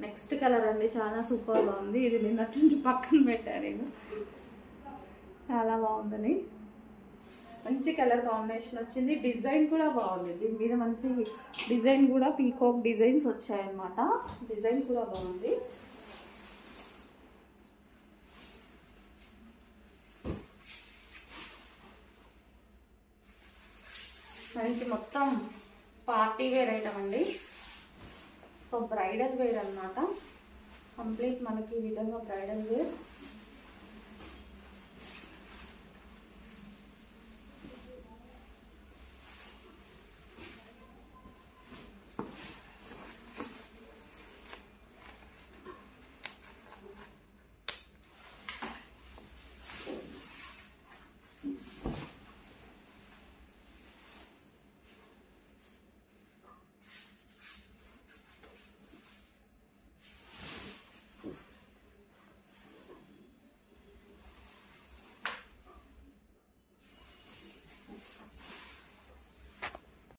Next colour అండి, చాలా సూపర్గా ఉంది. ఇది నిన్నటి నుంచి పక్కన పెట్టాను నేను, చాలా బాగుందని. మంచి కలర్ కాంబినేషన్ వచ్చింది. డిజైన్ కూడా బాగుంది, దీని మీద మంచి డిజైన్ కూడా పీకాక్ డిజైన్స్ వచ్చాయన్నమాట. డిజైన్ కూడా బాగుంది. మనకి మొత్తం పార్టీ వేర్ ఐటమ్ అండి. సో బ్రైడల్ వేర్ అన్నమాట. కంప్లీట్ మనకి ఈ విధంగా బ్రైడల్ వేర్.